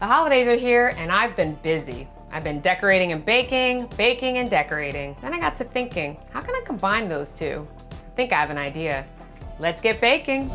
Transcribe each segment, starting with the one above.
The holidays are here and I've been busy. I've been decorating and baking, baking and decorating. Then I got to thinking, how can I combine those two? I think I have an idea. Let's get baking.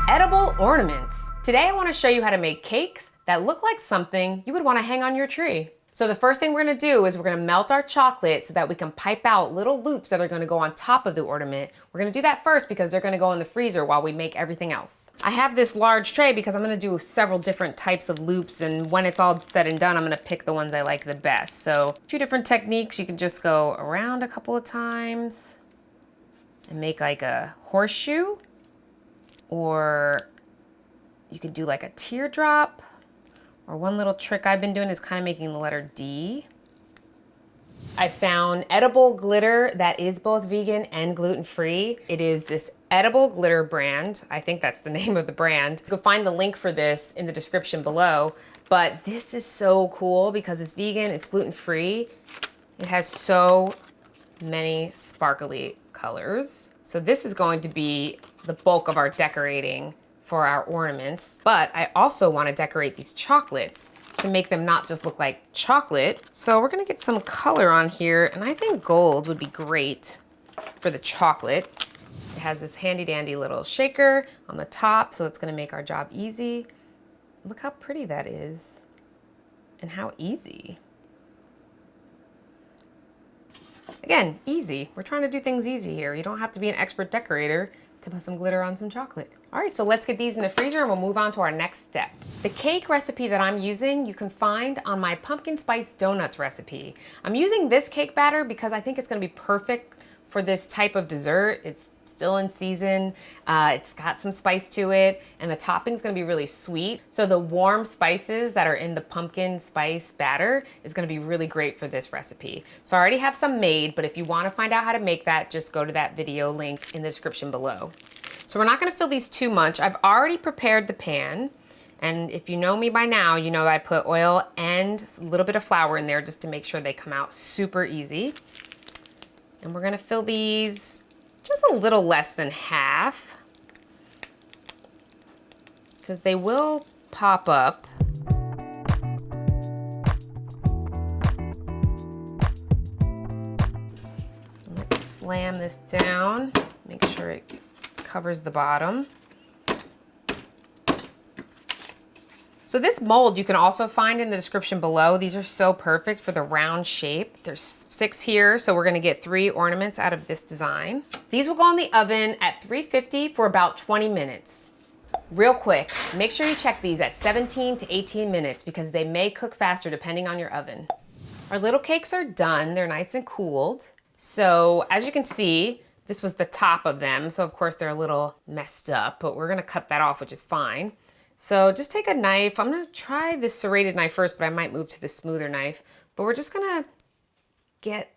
Edible ornaments. Today I want to show you how to make cakes that look like something you would want to hang on your tree. So the first thing we're gonna do is we're gonna melt our chocolate so that we can pipe out little loops that are gonna go on top of the ornament. We're gonna do that first because they're gonna go in the freezer while we make everything else. I have this large tray because I'm gonna do several different types of loops, and when it's all said and done, I'm gonna pick the ones I like the best. So a few different techniques. You can just go around a couple of times and make like a horseshoe, or you could do like a teardrop. Or one little trick I've been doing is kind of making the letter D. I found edible glitter that is both vegan and gluten-free. It is this edible glitter brand. I think that's the name of the brand. You can find the link for this in the description below. But this is so cool because it's vegan, it's gluten-free. It has so many sparkly colors. So this is going to be the bulk of our decorating for our ornaments, but I also want to decorate these chocolates to make them not just look like chocolate. So we're gonna get some color on here, and I think gold would be great for the chocolate. It has this handy dandy little shaker on the top, so it's gonna make our job easy. Look how pretty that is, and how easy. Again, easy. We're trying to do things easy here. You don't have to be an expert decorator to put some glitter on some chocolate. All right, so let's get these in the freezer and we'll move on to our next step. The cake recipe that I'm using, you can find on my pumpkin spice donuts recipe. I'm using this cake batter because I think it's gonna be perfect for this type of dessert. It's still in season, it's got some spice to it, and the topping's gonna be really sweet. So the warm spices that are in the pumpkin spice batter is gonna be really great for this recipe. So I already have some made, but if you wanna find out how to make that, just go to that video link in the description below. So we're not gonna fill these too much. I've already prepared the pan, and if you know me by now, you know that I put oil and a little bit of flour in there just to make sure they come out super easy. And we're gonna fill these just a little less than half, because they will pop up. Let's slam this down, make sure it covers the bottom. So this mold you can also find in the description below. These are so perfect for the round shape. There's 6 here, so we're gonna get 3 ornaments out of this design. These will go in the oven at 350 for about 20 minutes. Real quick, make sure you check these at 17 to 18 minutes because they may cook faster depending on your oven. Our little cakes are done. They're nice and cooled. So as you can see, this was the top of them. So of course they're a little messed up, but we're gonna cut that off, which is fine. So just take a knife. I'm gonna try this serrated knife first, but I might move to the smoother knife. But we're just gonna get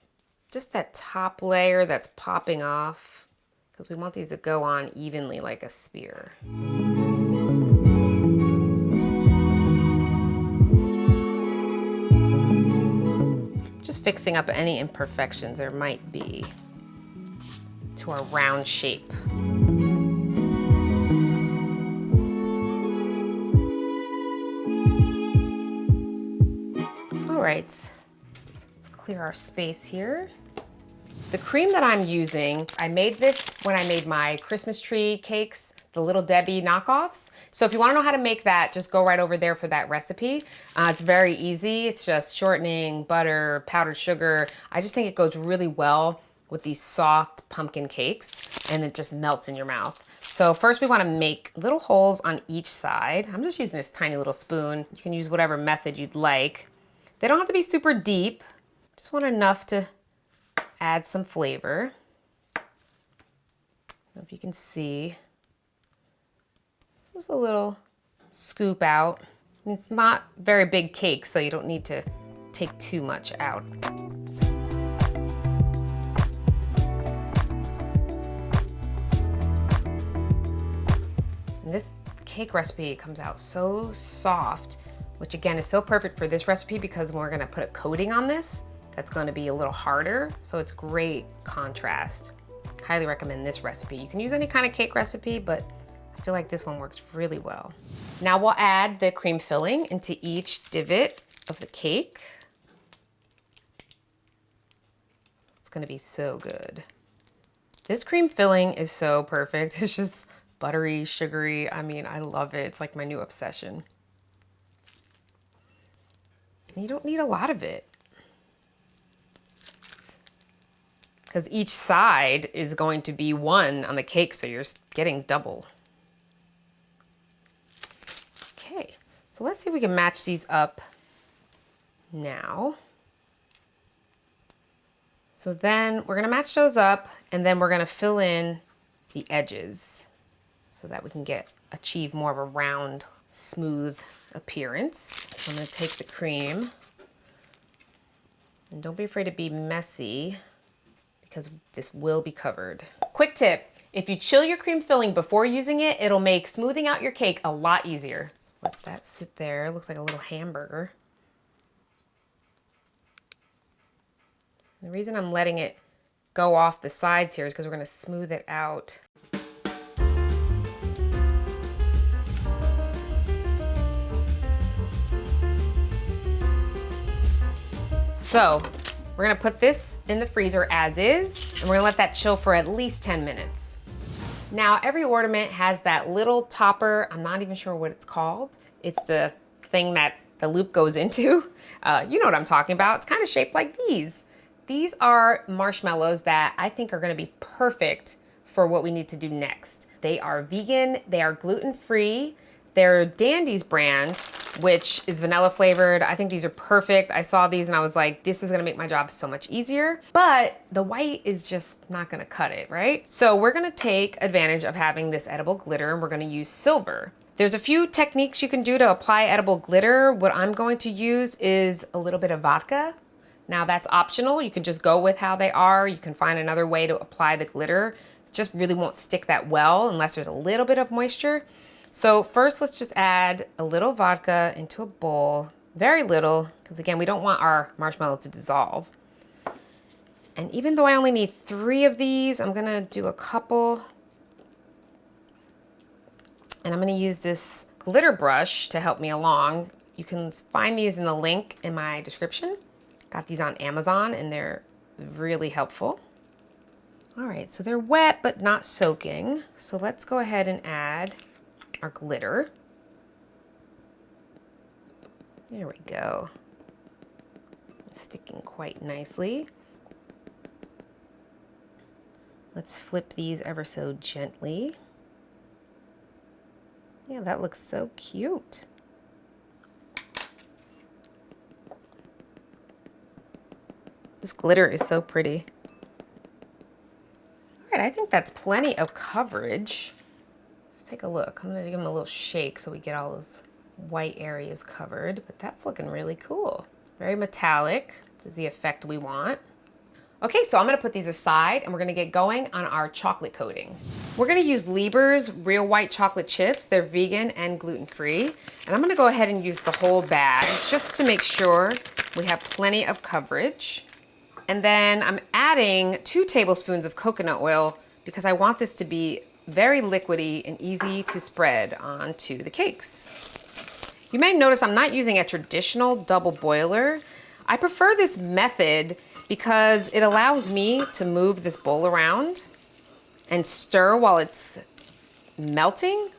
just that top layer that's popping off because we want these to go on evenly like a spear. Just fixing up any imperfections there might be to our round shape. All right, let's clear our space here. The cream that I'm using, I made this when I made my Christmas tree cakes, the Little Debbie knockoffs. So if you wanna know how to make that, just go right over there for that recipe. It's very easy. It's just shortening, butter, powdered sugar. I just think it goes really well with these soft pumpkin cakes, and it just melts in your mouth. So first we wanna make little holes on each side. I'm just using this tiny little spoon. You can use whatever method you'd like. They don't have to be super deep. Just want enough to add some flavor. I don't know if you can see. Just a little scoop out. It's not very big cake, so you don't need to take too much out. And this cake recipe comes out so soft, which again is so perfect for this recipe because we're gonna put a coating on this that's gonna be a little harder, so it's great contrast. highly recommend this recipe. You can use any kind of cake recipe, but I feel like this one works really well. Now we'll add the cream filling into each divot of the cake. It's gonna be so good. This cream filling is so perfect. It's just buttery, sugary. I mean, I love it. It's like my new obsession. And you don't need a lot of it, because each side is going to be one on the cake, so you're getting double. Okay, so let's see if we can match these up now. So then we're gonna match those up, and then we're gonna fill in the edges so that we can achieve more of a round, smooth appearance. So I'm gonna take the cream, and don't be afraid to be messy because this will be covered. Quick tip, if you chill your cream filling before using it, it'll make smoothing out your cake a lot easier. Just let that sit there. It looks like a little hamburger. The reason I'm letting it go off the sides here is because we're gonna smooth it out. So we're gonna put this in the freezer as is, and we're gonna let that chill for at least 10 minutes. Now, every ornament has that little topper. I'm not even sure what it's called. It's the thing that the loop goes into. You know what I'm talking about. It's kind of shaped like these. These are marshmallows that I think are gonna be perfect for what we need to do next. They are vegan, they are gluten-free. They're Dandy's brand, which is vanilla flavored. I think these are perfect. I saw these and I was like, this is gonna make my job so much easier, but the white is just not gonna cut it, right? So we're gonna take advantage of having this edible glitter, and we're gonna use silver. There's a few techniques you can do to apply edible glitter. What I'm going to use is a little bit of vodka. Now that's optional. You can just go with how they are. You can find another way to apply the glitter. It just really won't stick that well unless there's a little bit of moisture. So first, let's just add a little vodka into a bowl, very little, because again, we don't want our marshmallow to dissolve. And even though I only need 3 of these, I'm gonna do a couple. And I'm gonna use this glitter brush to help me along. You can find these in the link in my description. Got these on Amazon and they're really helpful. All right, so they're wet but not soaking. So let's go ahead and add our glitter. There we go. It's sticking quite nicely. Let's flip these ever so gently. Yeah, that looks so cute. This glitter is so pretty. All right, I think that's plenty of coverage. Let's take a look. I'm gonna give them a little shake so we get all those white areas covered, but that's looking really cool. Very metallic. This is the effect we want. Okay, so I'm gonna put these aside and we're gonna get going on our chocolate coating. We're gonna use Lieber's real white chocolate chips. They're vegan and gluten-free. And I'm gonna go ahead and use the whole bag just to make sure we have plenty of coverage. And then I'm adding 2 tablespoons of coconut oil because I want this to be very liquidy and easy to spread onto the cakes. You may notice I'm not using a traditional double boiler. I prefer this method because it allows me to move this bowl around and stir while it's melting,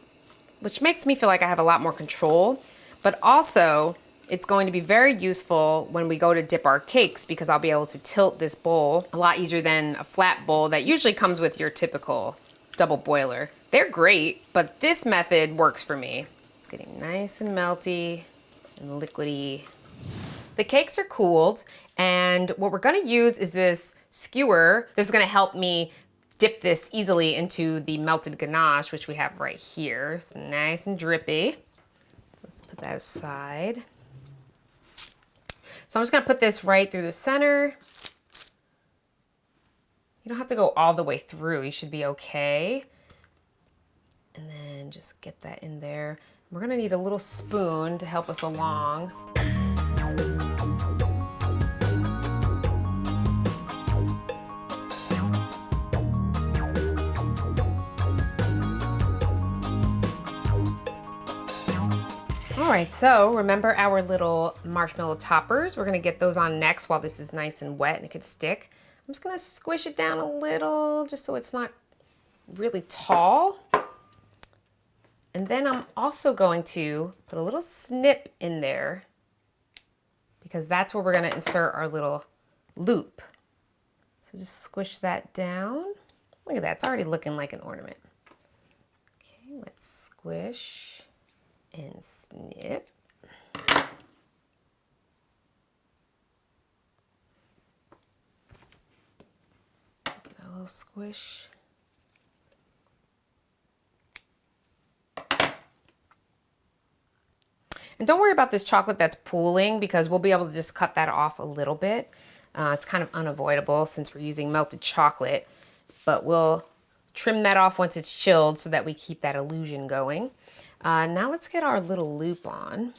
which makes me feel like I have a lot more control, but also it's going to be very useful when we go to dip our cakes because I'll be able to tilt this bowl a lot easier than a flat bowl that usually comes with your typical double boiler. They're great, but this method works for me. It's getting nice and melty and liquidy. The cakes are cooled, and what we're gonna use is this skewer. This is gonna help me dip this easily into the melted ganache, which we have right here. It's nice and drippy. Let's put that aside. So I'm just gonna put this right through the center. You don't have to go all the way through. You should be okay. And then just get that in there. We're gonna need a little spoon to help us along. All right, so remember our little marshmallow toppers. We're gonna get those on next while this is nice and wet and it could stick. I'm just gonna squish it down a little just so it's not really tall. And then I'm also going to put a little snip in there because that's where we're gonna insert our little loop. So just squish that down. Look at that, it's already looking like an ornament. Okay, let's squish and snip. Give it a little squish. And don't worry about this chocolate that's pooling because we'll be able to just cut that off a little bit. It's kind of unavoidable since we're using melted chocolate, but we'll trim that off once it's chilled so that we keep that illusion going. Now let's get our little loop on.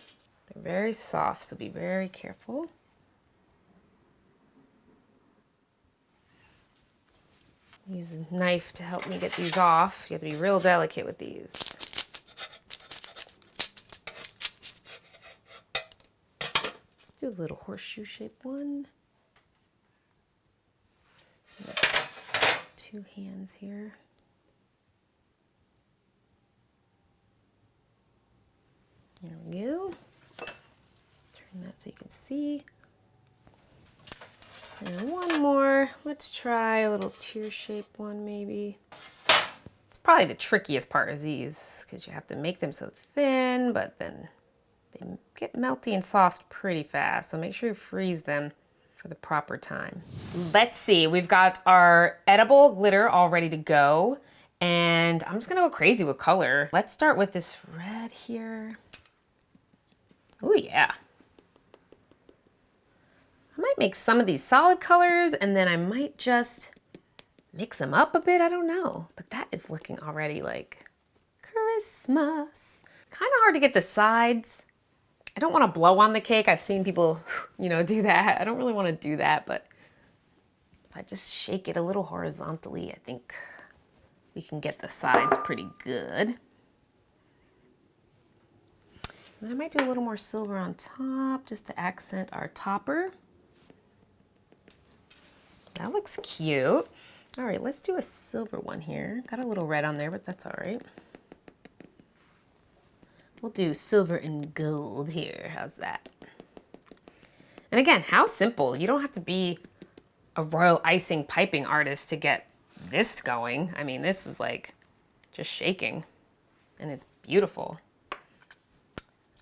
They're very soft, so be very careful. Use a knife to help me get these off. You have to be real delicate with these. Let's do a little horseshoe shaped one. Two hands here. There we go. Turn that so you can see. And one more. Let's try a little tear-shaped one maybe. It's probably the trickiest part is these because you have to make them so thin, but then they get melty and soft pretty fast. So make sure you freeze them for the proper time. Let's see, we've got our edible glitter all ready to go. And I'm just gonna go crazy with color. Let's start with this red here. Oh yeah. I might make some of these solid colors and then I might just mix them up a bit. I don't know, but that is looking already like Christmas. Kind of hard to get the sides. I don't want to blow on the cake. I've seen people, do that. I don't really want to do that, but if I just shake it a little horizontally, I think we can get the sides pretty good. And then I might do a little more silver on top just to accent our topper. That looks cute. All right, let's do a silver one here. Got a little red on there, but that's all right. We'll do silver and gold here. How's that? And again, how simple. You don't have to be a royal icing piping artist to get this going. I mean, this is like just shaking and it's beautiful.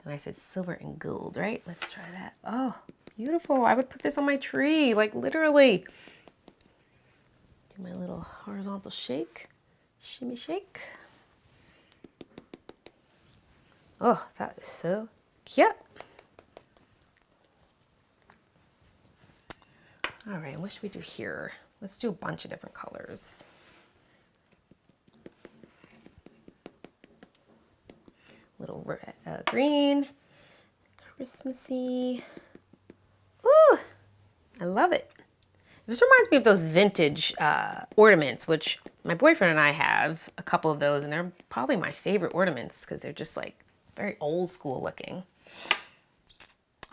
And I said silver and gold, right? Let's try that. Oh, beautiful. I would put this on my tree, like literally. Do my little horizontal shake, shimmy shake. Oh, that is so cute. All right, what should we do here? Let's do a bunch of different colors. Little red, green, Christmassy. Ooh, I love it. This reminds me of those vintage ornaments, which my boyfriend and I have a couple of those, and they're probably my favorite ornaments because they're just like very old school looking.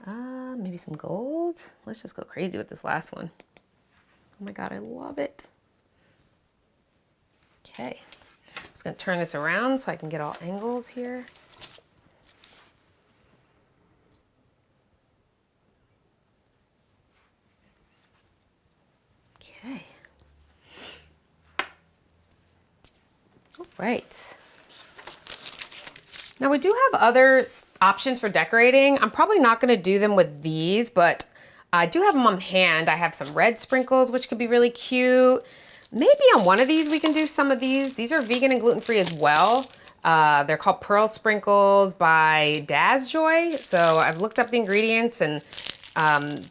Maybe some gold. Let's just go crazy with this last one. Oh my God, I love it. Okay, I'm just gonna turn this around so I can get all angles here. Okay. All right. Now we do have other options for decorating. I'm probably not gonna do them with these, but I do have them on hand. I have some red sprinkles, which could be really cute. Maybe on one of these, we can do some of these. These are vegan and gluten-free as well. They're called Pearl Sprinkles by Daz Joy. So I've looked up the ingredients and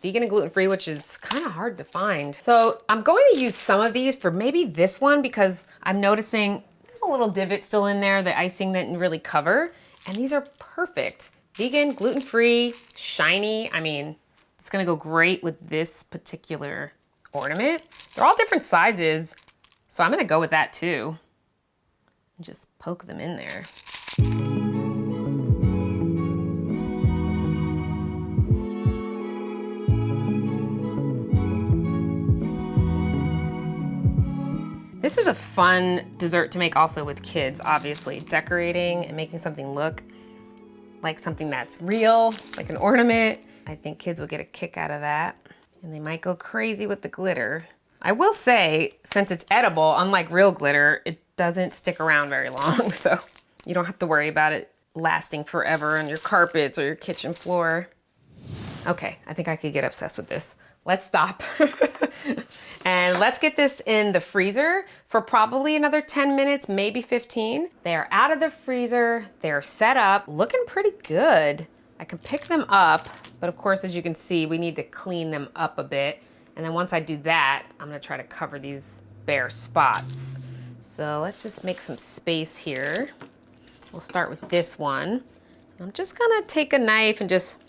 vegan and gluten-free, which is kind of hard to find. So I'm going to use some of these for maybe this one because I'm noticing there's a little divot still in there, the icing didn't really cover. And these are perfect. Vegan, gluten-free, shiny. I mean, it's gonna go great with this particular ornament. They're all different sizes, so I'm gonna go with that too. And just poke them in there. This is a fun dessert to make also with kids, obviously. Decorating and making something look like something that's real, like an ornament. I think kids will get a kick out of that. And they might go crazy with the glitter. I will say, since it's edible, unlike real glitter, it doesn't stick around very long, so you don't have to worry about it lasting forever on your carpets or your kitchen floor. Okay, I think I could get obsessed with this. Let's stop. And let's get this in the freezer for probably another 10 minutes, maybe 15. They are out of the freezer. They're set up, looking pretty good. I can pick them up, but of course, as you can see, we need to clean them up a bit. And then once I do that, I'm gonna try to cover these bare spots. So let's just make some space here. We'll start with this one. I'm just gonna take a knife and just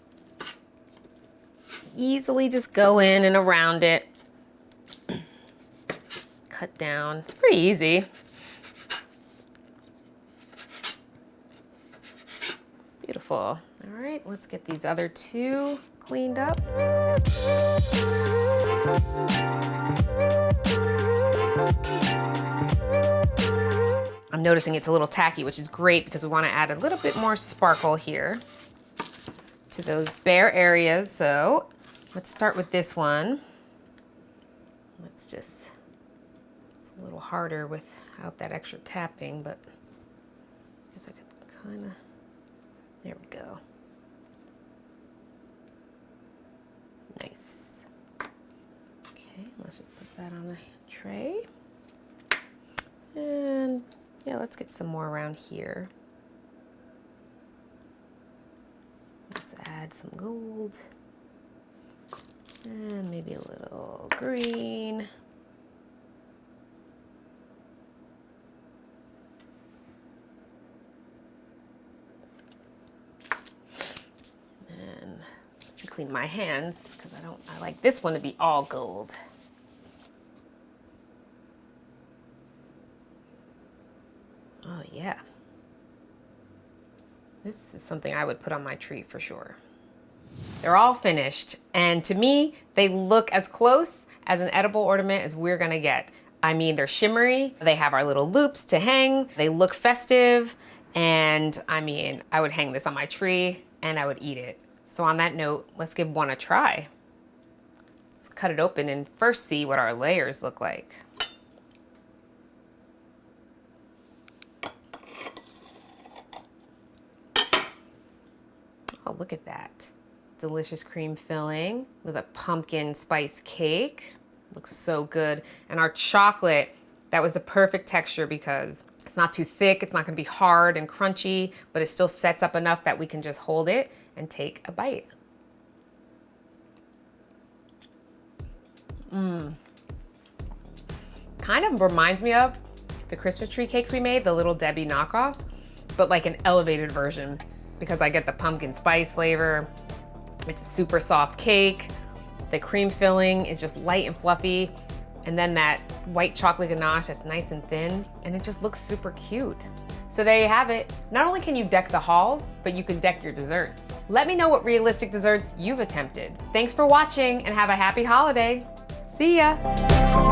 easily just go in and around it. Cut down. It's pretty easy. Beautiful. All right, let's get these other two cleaned up. I'm noticing it's a little tacky, which is great because we want to add a little bit more sparkle here to those bare areas. So let's start with this one. Let's just, it's a little harder without that extra tapping, but I guess I could kind of, there we go. Nice. Okay, let's just put that on a tray. And yeah, let's get some more around here. Let's add some gold. And maybe a little green. And clean my hands because I like this one to be all gold. Oh yeah. This is something I would put on my tree for sure. They're all finished, and to me, they look as close as an edible ornament as we're gonna get. I mean, they're shimmery, they have our little loops to hang, they look festive, and I mean, I would hang this on my tree and I would eat it. So on that note, let's give one a try. Let's cut it open and first see what our layers look like. Oh, look at that. Delicious cream filling with a pumpkin spice cake. Looks so good. And our chocolate, that was the perfect texture because it's not too thick, it's not gonna be hard and crunchy, but it still sets up enough that we can just hold it and take a bite. Kind of reminds me of the Christmas tree cakes we made, the Little Debbie knockoffs, but like an elevated version because I get the pumpkin spice flavor. It's a super soft cake. The cream filling is just light and fluffy. And then that white chocolate ganache that's nice and thin, and it just looks super cute. So there you have it. Not only can you deck the halls, but you can deck your desserts. Let me know what realistic desserts you've attempted. Thanks for watching and have a happy holiday. See ya.